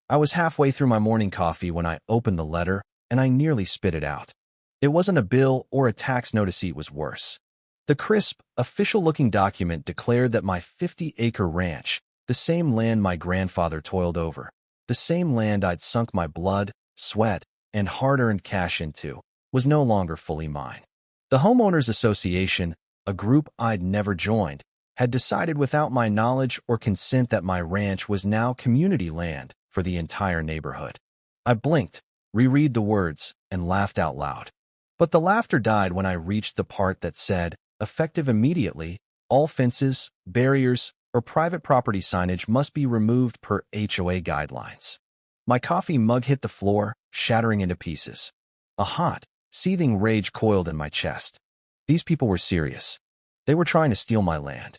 I was halfway through my morning coffee when I opened the letter, and I nearly spit it out. It wasn't a bill or a tax notice, it was worse. The crisp, official-looking document declared that my 50-acre ranch, the same land my grandfather toiled over, the same land I'd sunk my blood, sweat, and hard-earned cash into, was no longer fully mine. The Homeowners Association, a group I'd never joined, had decided without my knowledge or consent that my ranch was now community land for the entire neighborhood. I blinked, reread the words, and laughed out loud. But the laughter died when I reached the part that said, effective immediately, all fences, barriers, or private property signage must be removed per HOA guidelines. My coffee mug hit the floor, shattering into pieces. A hot, seething rage coiled in my chest. These people were serious. They were trying to steal my land.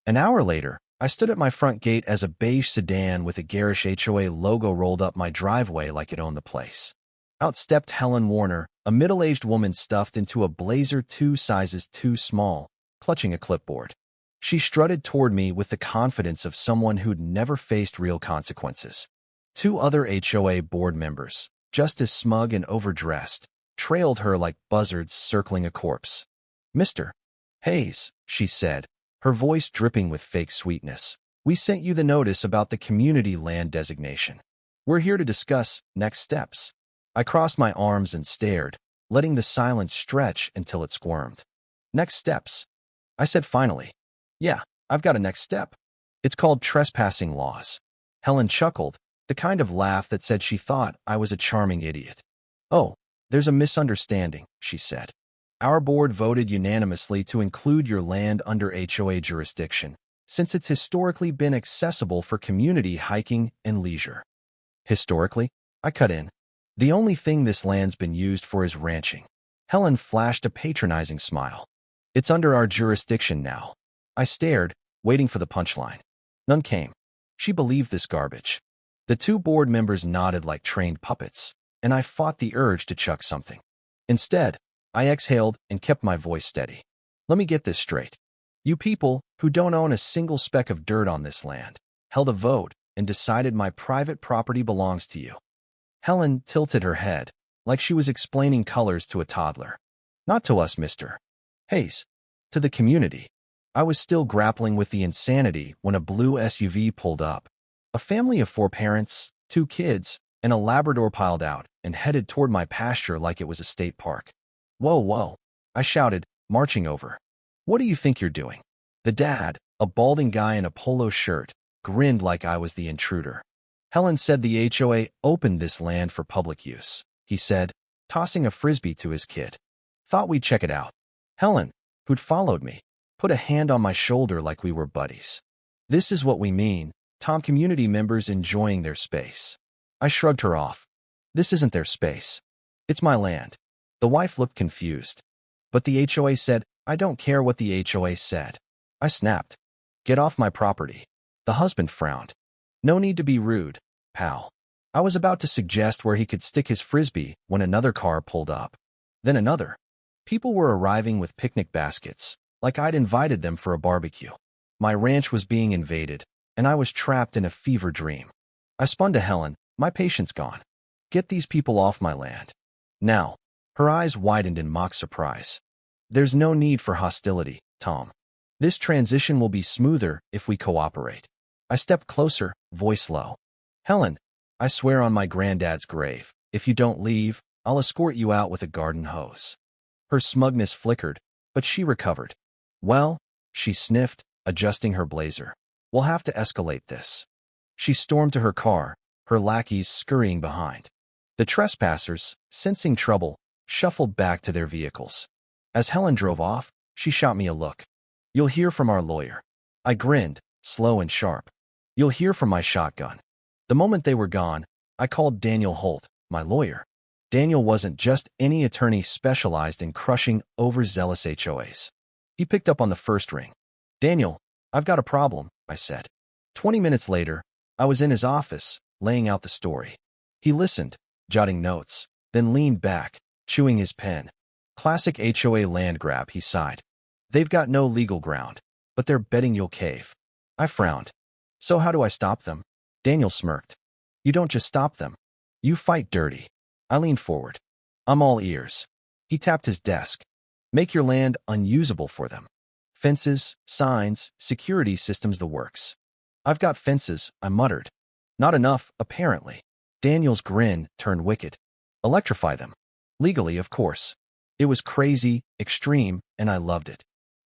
An hour later, I stood at my front gate as a beige sedan with a garish HOA logo rolled up my driveway like it owned the place. Out stepped Helen Warner, a middle-aged woman stuffed into a blazer 2 sizes too small, clutching a clipboard. She strutted toward me with the confidence of someone who'd never faced real consequences. 2 other HOA board members, just as smug and overdressed, trailed her like buzzards circling a corpse. "Mr. Hayes," she said, her voice dripping with fake sweetness, "we sent you the notice about the community land designation. We're here to discuss next steps." I crossed my arms and stared, letting the silence stretch until it squirmed. "Next steps?" I said finally. "Yeah, I've got a next step. It's called trespassing laws." Helen chuckled, the kind of laugh that said she thought I was a charming idiot. "Oh, there's a misunderstanding," she said. "Our board voted unanimously to include your land under HOA jurisdiction, since it's historically been accessible for community hiking and leisure." Historically? I cut in. "The only thing this land's been used for is ranching." Helen flashed a patronizing smile. "It's under our jurisdiction now." I stared, waiting for the punchline. None came. She believed this garbage. The 2 board members nodded like trained puppets, and I fought the urge to chuck something. Instead, I exhaled and kept my voice steady. "Let me get this straight. You people, who don't own a single speck of dirt on this land, held a vote and decided my private property belongs to you." Helen tilted her head, like she was explaining colors to a toddler. "Not to us, Mr. Hayes. To the community." I was still grappling with the insanity when a blue SUV pulled up. A family of 4 parents, 2 kids, and a Labrador piled out and headed toward my pasture like it was a state park. "Whoa, whoa," I shouted, marching over. "What do you think you're doing?" The dad, a balding guy in a polo shirt, grinned like I was the intruder. "Helen said the HOA opened this land for public use," he said, tossing a frisbee to his kid. "Thought we'd check it out." Helen, who'd followed me, put a hand on my shoulder like we were buddies. "This is what we mean, Tom, community members enjoying their space." I shrugged her off. "This isn't their space. It's my land." The wife looked confused. "But the HOA said—" "I don't care what the HOA said." I snapped. "Get off my property." The husband frowned. "No need to be rude, pal." I was about to suggest where he could stick his frisbee when another car pulled up. Then another. People were arriving with picnic baskets, like I'd invited them for a barbecue. My ranch was being invaded, and I was trapped in a fever dream. I spun to Helen, my patience gone. "Get these people off my land. Now." Her eyes widened in mock surprise. "There's no need for hostility, Tom. This transition will be smoother if we cooperate." I stepped closer, voice low. "Helen, I swear on my granddad's grave, if you don't leave, I'll escort you out with a garden hose." Her smugness flickered, but she recovered. "Well," she sniffed, adjusting her blazer, "we'll have to escalate this." She stormed to her car, her lackeys scurrying behind. The trespassers, sensing trouble, shuffled back to their vehicles. As Helen drove off, she shot me a look. "You'll hear from our lawyer." I grinned, slow and sharp. "You'll hear from my shotgun." The moment they were gone, I called Daniel Holt, my lawyer. Daniel wasn't just any attorney specialized in crushing overzealous HOAs. He picked up on the first ring. "Daniel, I've got a problem," I said. 20 minutes later, I was in his office, laying out the story. He listened, jotting notes, then leaned back, chewing his pen. "Classic HOA land grab," he sighed. "They've got no legal ground, but they're betting you'll cave." I frowned. "So how do I stop them?" Daniel smirked. You don't just stop them. You fight dirty. I leaned forward. I'm all ears. He tapped his desk. Make your land unusable for them. Fences, signs, security systems, the works. I've got fences, I muttered. Not enough, apparently. Daniel's grin turned wicked. Electrify them. Legally, of course. It was crazy, extreme, and I loved it.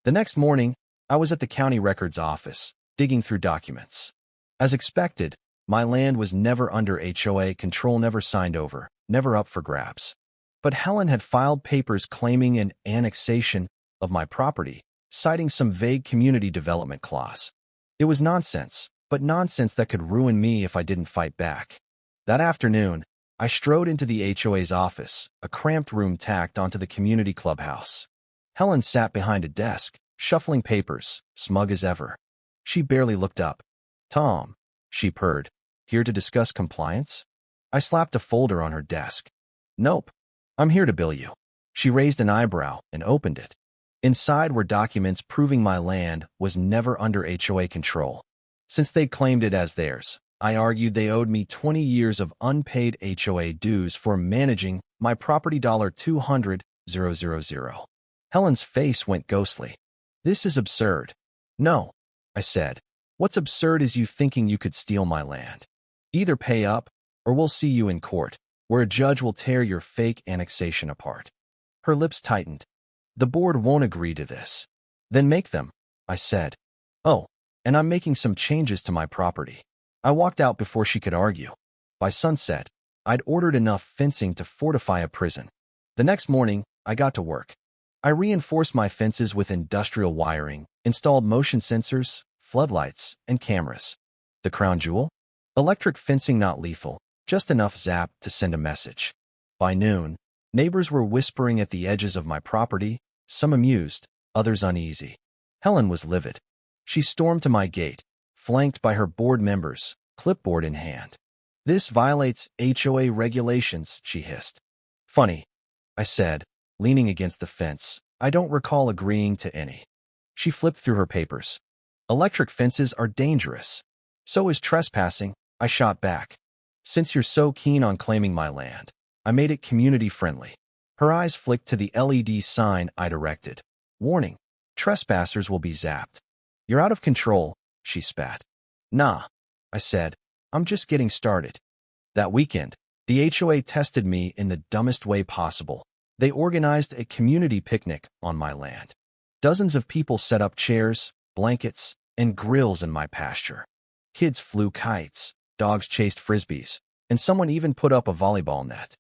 The next morning, I was at the county records office, digging through documents. As expected, my land was never under HOA control, never signed over, never up for grabs. But Helen had filed papers claiming an annexation of my property, citing some vague community development clause. It was nonsense, but nonsense that could ruin me if I didn't fight back. That afternoon, I strode into the HOA's office, a cramped room tacked onto the community clubhouse. Helen sat behind a desk, shuffling papers, smug as ever. She barely looked up. Tom, she purred, here to discuss compliance? I slapped a folder on her desk. Nope. I'm here to bill you. She raised an eyebrow and opened it. Inside were documents proving my land was never under HOA control. Since they claimed it as theirs, I argued they owed me 20 years of unpaid HOA dues for managing my property. $200,000. Helen's face went ghostly. This is absurd. No, I said. What's absurd is you thinking you could steal my land. Either pay up, or we'll see you in court, where a judge will tear your fake annexation apart. Her lips tightened. The board won't agree to this. Then make them, I said. Oh, and I'm making some changes to my property. I walked out before she could argue. By sunset, I'd ordered enough fencing to fortify a prison. The next morning, I got to work. I reinforced my fences with industrial wiring, installed motion sensors, floodlights, and cameras. The crown jewel? Electric fencing, not lethal, just enough zap to send a message. By noon, neighbors were whispering at the edges of my property, some amused, others uneasy. Helen was livid. She stormed to my gate, flanked by her board members, clipboard in hand. This violates HOA regulations, she hissed. Funny, I said, leaning against the fence. I don't recall agreeing to any. She flipped through her papers. Electric fences are dangerous. So is trespassing, I shot back. Since you're so keen on claiming my land, I made it community-friendly. Her eyes flicked to the LED sign I directed. Warning, trespassers will be zapped. You're out of control, she spat. Nah, I said. I'm just getting started. That weekend, the HOA tested me in the dumbest way possible. They organized a community picnic on my land. Dozens of people set up chairs, blankets, and grills in my pasture. Kids flew kites, dogs chased frisbees, and someone even put up a volleyball net.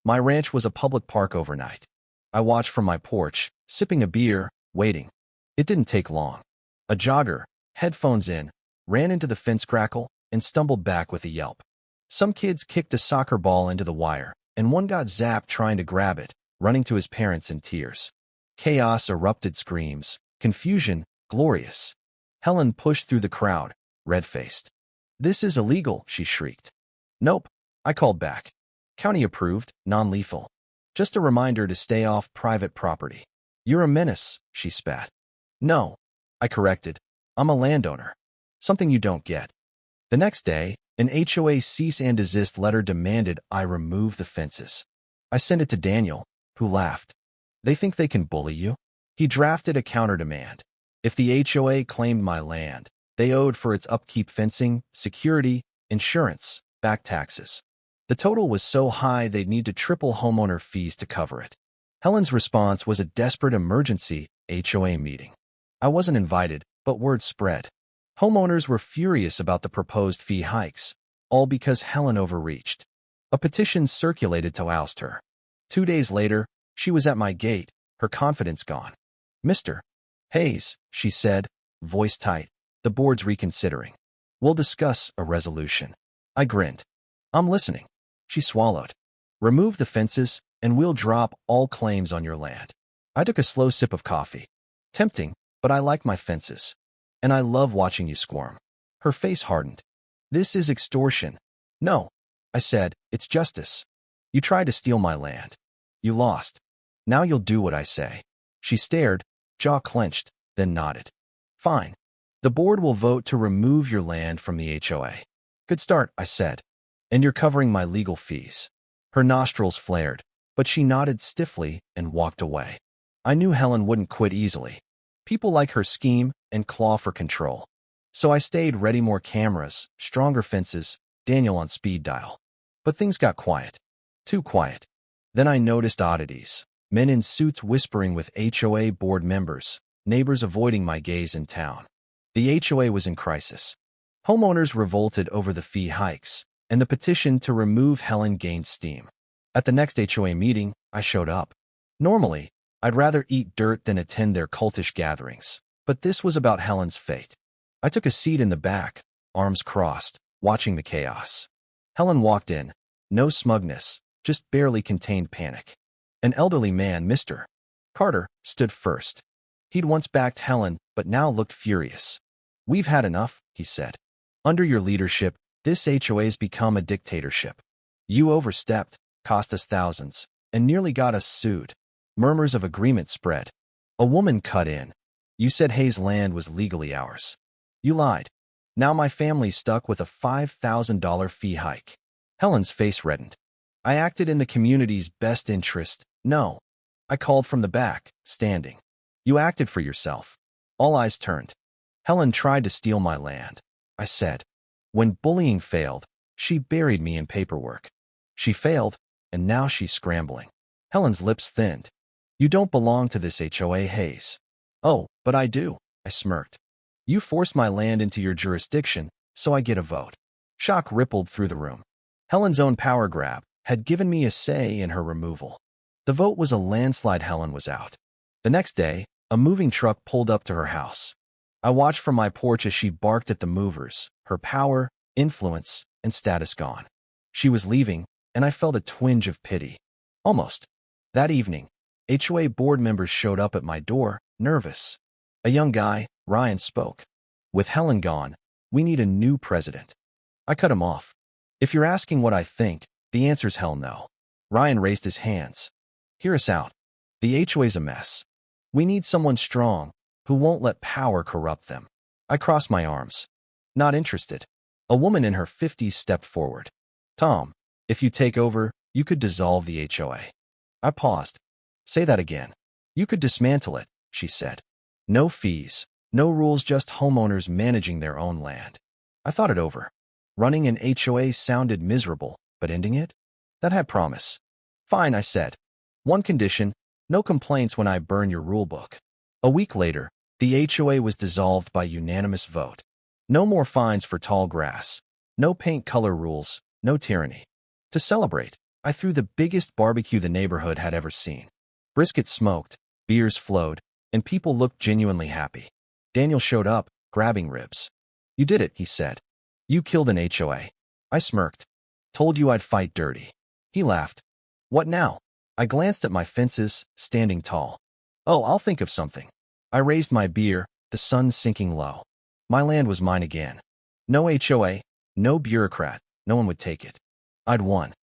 My ranch was a public park overnight. I watched from my porch, sipping a beer, waiting. It didn't take long. A jogger, headphones in, ran into the fence crackle and stumbled back with a yelp. Some kids kicked a soccer ball into the wire, and one got zapped trying to grab it, running to his parents in tears. Chaos erupted, screams, confusion, glorious. Helen pushed through the crowd, red-faced. This is illegal, she shrieked. Nope, I called back. County approved, non-lethal. Just a reminder to stay off private property. You're a menace, she spat. No, I corrected. I'm a landowner. Something you don't get. The next day, an HOA cease and desist letter demanded I remove the fences. I sent it to Daniel, who laughed. They think they can bully you? He drafted a counter-demand. If the HOA claimed my land, they owed for its upkeep fencing, security, insurance, back taxes. The total was so high they'd need to triple homeowner fees to cover it. Helen's response was a desperate emergency HOA meeting. I wasn't invited, but word spread. Homeowners were furious about the proposed fee hikes, all because Helen overreached. A petition circulated to oust her. 2 days later, she was at my gate, her confidence gone. Mr. Hayes, she said, voice tight, the board's reconsidering. We'll discuss a resolution. I grinned. I'm listening. She swallowed. Remove the fences, and we'll drop all claims on your land. I took a slow sip of coffee. Tempting, but I like my fences. And I love watching you squirm. Her face hardened. This is extortion. No, I said, it's justice. You tried to steal my land. You lost. Now you'll do what I say. She stared, jaw clenched, then nodded. Fine. The board will vote to remove your land from the HOA. Good start, I said. And you're covering my legal fees. Her nostrils flared, but she nodded stiffly and walked away. I knew Helen wouldn't quit easily. People like her scheme and claw for control. So I stayed ready, more cameras, stronger fences, Daniel on speed dial. But things got quiet. Too quiet. Then I noticed oddities. Men in suits whispering with HOA board members, neighbors avoiding my gaze in town. The HOA was in crisis. Homeowners revolted over the fee hikes, and the petition to remove Helen gained steam. At the next HOA meeting, I showed up. Normally, I'd rather eat dirt than attend their cultish gatherings, but this was about Helen's fate. I took a seat in the back, arms crossed, watching the chaos. Helen walked in. No smugness, just barely contained panic. An elderly man, Mr. Carter, stood first. He'd once backed Helen, but now looked furious. "We've had enough," he said. "Under your leadership, this HOA's become a dictatorship. You overstepped, cost us thousands, and nearly got us sued." Murmurs of agreement spread. A woman cut in. "You said Hayes' land was legally ours. You lied. Now my family's stuck with a $5,000 fee hike." Helen's face reddened. "I acted in the community's best interest." "No." I called from the back, standing. "You acted for yourself." All eyes turned. "Helen tried to steal my land," I said. "When bullying failed, she buried me in paperwork. She failed, and now she's scrambling." Helen's lips thinned. "You don't belong to this HOA, Hayes." "Oh, but I do," I smirked. "You forced my land into your jurisdiction, so I get a vote." Shock rippled through the room. Helen's own power grab had given me a say in her removal. The vote was a landslide. Helen was out. The next day, a moving truck pulled up to her house. I watched from my porch as she barked at the movers, her power, influence, and status gone. She was leaving, and I felt a twinge of pity. Almost. That evening, HOA board members showed up at my door, nervous. A young guy, Ryan, spoke. "With Helen gone, we need a new president." I cut him off. "If you're asking what I think, the answer's hell no." Ryan raised his hands. "Hear us out. The HOA's a mess. We need someone strong, who won't let power corrupt them." I crossed my arms. "Not interested." A woman in her 50s stepped forward. "Tom, if you take over, you could dissolve the HOA." I paused. "Say that again." "You could dismantle it," she said. "No fees, no rules, just homeowners managing their own land." I thought it over. Running an HOA sounded miserable, but ending it? That had promise. "Fine," I said. "One condition, no complaints when I burn your rulebook." A week later, the HOA was dissolved by unanimous vote. No more fines for tall grass. No paint color rules, no tyranny. To celebrate, I threw the biggest barbecue the neighborhood had ever seen. Brisket smoked, beers flowed, and people looked genuinely happy. Daniel showed up, grabbing ribs. "You did it," he said. "You killed an HOA." I smirked. "Told you I'd fight dirty." He laughed. "What now?" I glanced at my fences, standing tall. "Oh, I'll think of something." I raised my beer, the sun sinking low. My land was mine again. No HOA, no bureaucrat, no one would take it. I'd won.